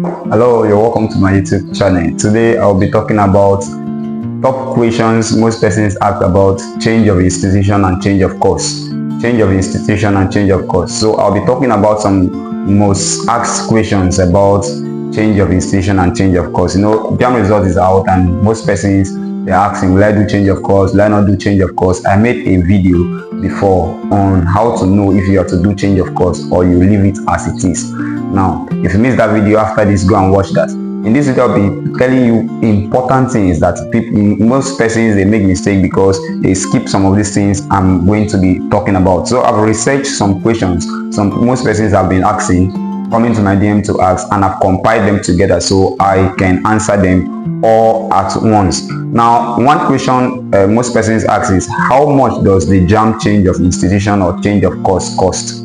Hello, you're welcome to my YouTube channel. Today I'll be talking about top questions most persons ask about change of institution and change of course. Change of institution and change of course. So I'll be talking about some most asked questions about change of institution and change of course. JAMB result is out and most persons they're asking, will I do change of course? Will I not do change of course? I made a video before on how to know if you have to do change of course or you leave it as it is. Now, if you missed that video after this, go and watch that. In this video, I'll be telling you important things that most persons they make mistake because they skip some of these things I'm going to be talking about. So I've researched some questions most persons have been asking, coming to my DM to ask, and I've compiled them together so I can answer them all at once. Now, one question most persons ask is, how much does the JAMB change of institution or change of course cost?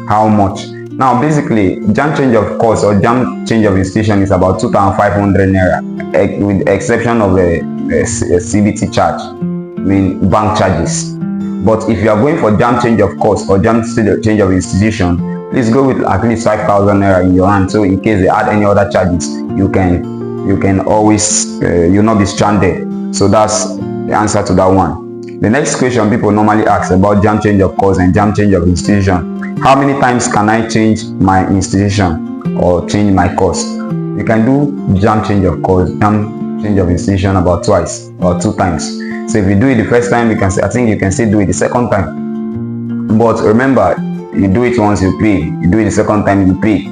How much? Now, basically, JAMB change of course or JAMB change of institution is about 2,500 naira, with the exception of a CBT charge, bank charges. But if you are going for JAMB change of course or JAMB change of institution, please go with at least 5,000 naira in your hand. So in case they add any other charges, you can always you'll not be stranded. So that's the answer to that one. The next question people normally ask about JAMB change of course and JAMB change of institution: how many times can I change my institution or change my course? You can do JAMB change of course, JAMB change of institution about twice or 2 times. So if you do it the first time, I think you can still do it the second time. But remember, you do it once, you pay. You do it the second time, you pay.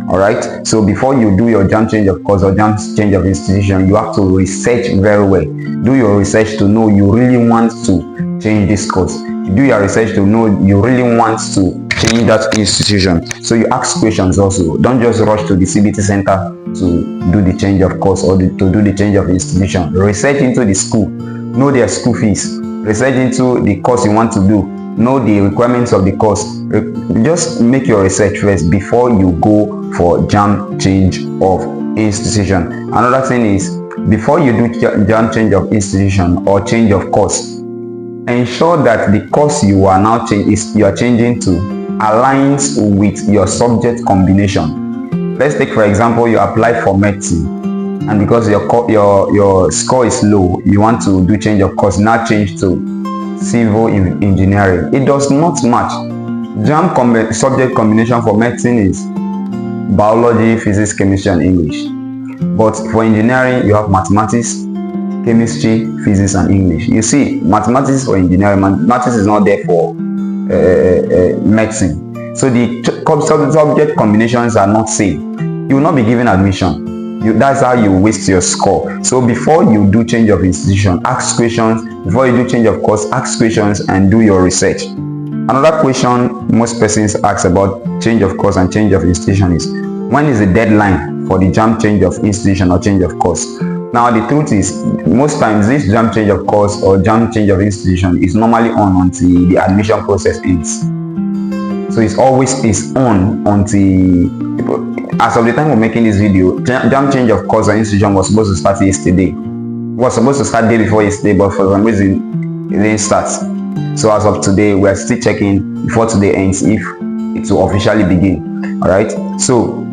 Alright, so before you do your JAMB change of course or JAMB change of institution, you have to research very well. Do your research to know you really want to change this course. Do your research to know you really want to change that institution. So you ask questions also. Don't just rush to the CBT center to do the change of course or to do the change of institution. Research into the school. Know their school fees. Research into the course you want to do. Know the requirements of the course. Just make your research first before you go for JAMB change of institution. Another thing is, before you do JAMB change of institution or change of course, ensure that the course you are now changing to aligns with your subject combination. Let's take for example, you apply for medicine, and because your score is low, you want to do change of course, now change to civil engineering. It does not match. JAMB subject combination for medicine is biology, physics, chemistry, and English. But for engineering, you have mathematics, chemistry, physics, and English. You see, mathematics for engineering, mathematics is not there for medicine. So the subject combinations are not same. You will not be given admission. That's how you waste your score. So before you do change of institution, ask questions. Before you do change of course, ask questions and do your research. Another question most persons ask about change of course and change of institution is, when is the deadline for the JAMB change of institution or change of course? Now the truth is, most times this JAMB change of course or JAMB change of institution is normally on until the admission process ends. So it's always on until, as of the time of making this video, JAMB change of course or institution was supposed to start yesterday. Was supposed to start day before yesterday, but for some reason it didn't start. So as of today, we are still checking before today ends if it will officially begin. Alright, so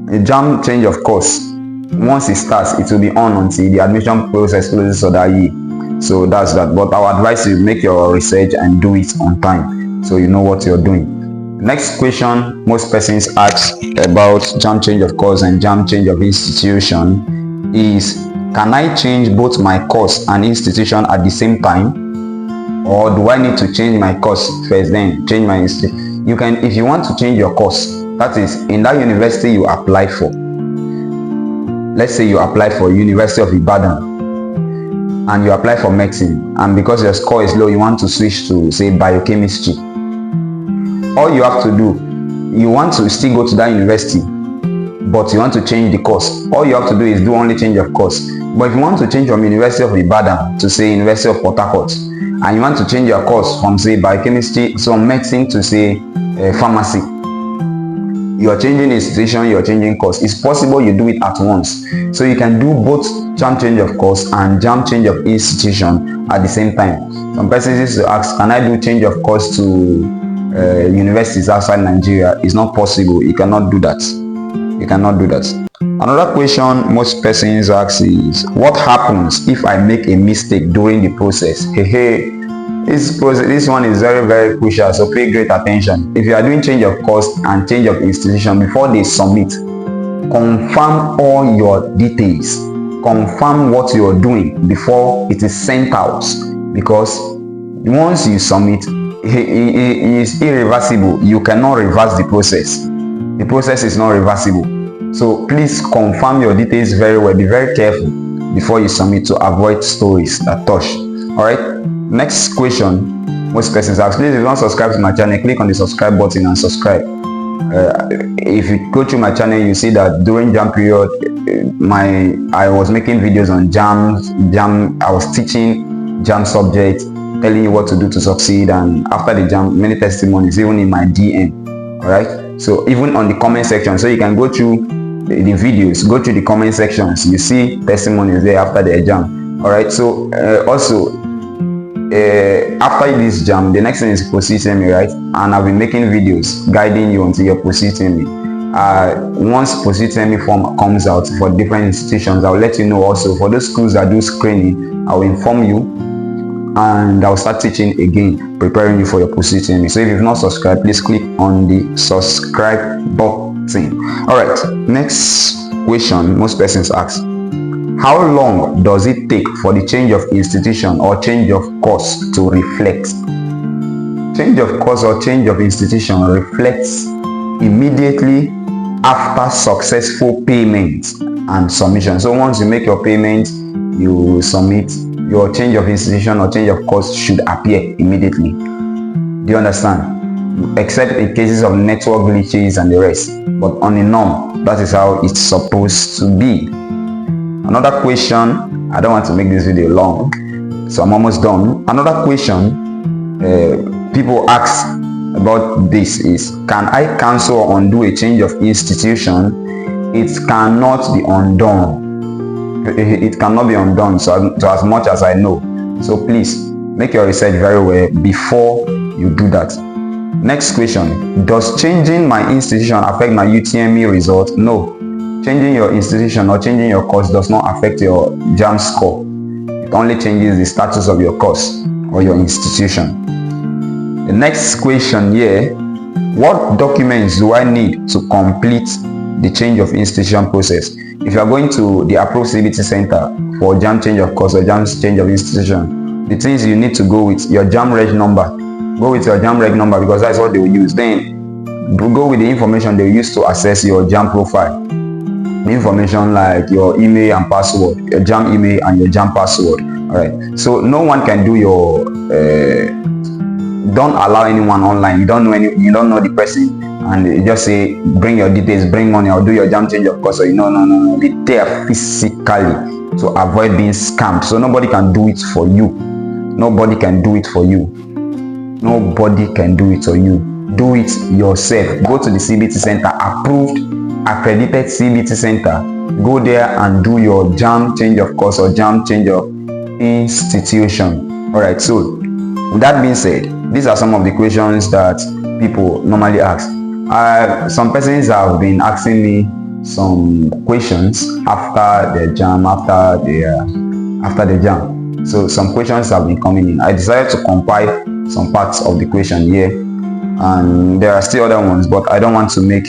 the JAMB change of course, once it starts, it will be on until the admission process closes for that year. So that's that. But I would advise you make your research and do it on time so you know what you're doing. Next question most persons ask about JAMB change of course and JAMB change of institution is, can I change both my course and institution at the same time? Or do I need to change my course first, then change my institution? You can, if you want to change your course, that is in that university you apply for. Let's say you apply for University of Ibadan and you apply for medicine, and because your score is low, you want to switch to say biochemistry. All you have to do, you want to still go to that university, but you want to change the course. All you have to do is do only change of course. But if you want to change from University of Ibadan to say University of Port Harcourt, and you want to change your course from say biochemistry, from medicine to say pharmacy, you are changing institution, you are changing course. It's possible you do it at once. So you can do both JAMB change of course and JAMB change of institution at the same time. Some persons used to ask, can I do change of course to universities outside Nigeria? It's not possible. You cannot do that. You cannot do that. Another question most persons ask is, what happens if I make a mistake during the process? This one is very crucial, so pay great attention. If you are doing change of course and change of institution, before they submit, confirm all your details, confirm what you are doing before it is sent out, because once you submit, it is irreversible. You cannot reverse the process. The process is not reversible. So please confirm your details very well. Be very careful before you submit to avoid stories that touch. All right, next question most persons ask. Please, if you don't subscribe to my channel, click on the subscribe button and subscribe. If you go to my channel, you see that during JAMB period, I was making videos on JAMB. I was teaching JAMB subjects, telling you what to do to succeed, and after the JAMB, many testimonies even in my DM. All right, so even on the comment section, so you can go through the videos, go to the comment sections, you see testimonies there after the JAMB. All right, so also after this JAMB, the next thing is proceed me, right? And I've been making videos guiding you until your proceed me. Once proceed me form comes out for different institutions, I'll let you know. Also for those schools that do screening, I'll inform you, and I'll start teaching again, preparing you for your proceed me. So if you've not subscribed, please click on the subscribe button. All right, next question most persons ask, how long does it take for the change of institution or change of course to reflect? Change of course or change of institution reflects immediately after successful payment and submission. So once you make your payment, you submit, your change of institution or change of course should appear immediately. Do you understand? Except in cases of network glitches and the rest. But on a norm, that is how it's supposed to be. Another question, I don't want to make this video long, so I'm almost done. Another question people ask about this is, can I cancel or undo a change of institution? It cannot be undone. It cannot be undone, so as much as I know. So please make your research very well before you do that. Next question, does changing my institution affect my UTME result? No. Changing your institution or changing your course does not affect your JAMB score. It only changes the status of your course or your institution. The next question here, what documents do I need to complete the change of institution process? If you are going to the approved CBT center for JAMB change of course or JAMB change of institution, the things you need to go with your JAMB reg number. Go with your JAMB reg number because that's what they will use. Then go with the information they use to access your JAMB profile. Information like your email and password, your JAMB email and your JAMB password. All right, so no one can do your don't allow anyone online. You don't know the person, and you just say bring your details, bring money, or do your JAMB change of course. So no, be there physically to avoid being scammed. So nobody can do it for you. Nobody can do it for you. Nobody can do it for you. Do it yourself. Go to the CBT center, approved, accredited CBT center. Go there and do your JAMB change of course or JAMB change of institution. All right, so with that being said, these are some of the questions that people normally ask. Some persons have been asking me some questions after the JAMB, after the JAMB. So some questions have been coming in. I decided to compile some parts of the question here, and there are still other ones, but I don't want to make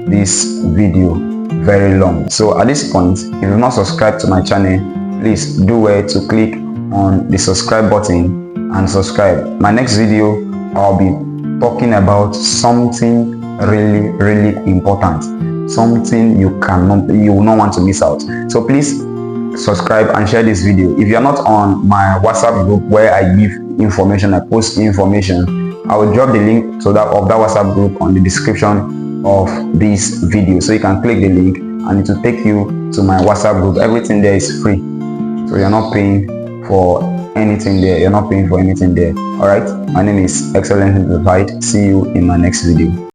this video very long. So at this point, if you've not subscribed to my channel, please do well to click on the subscribe button and subscribe. My next video, I'll be talking about something really important, something you will not want to miss out. So please subscribe and share this video. If you're not on my WhatsApp group where I give information, I post information, I will drop the link to that WhatsApp group on the description of this video, so you can click the link and it will take you to my WhatsApp group. Everything there is free, so you're not paying for anything there. All right, my name is Excellent Simplified. See you in my next video.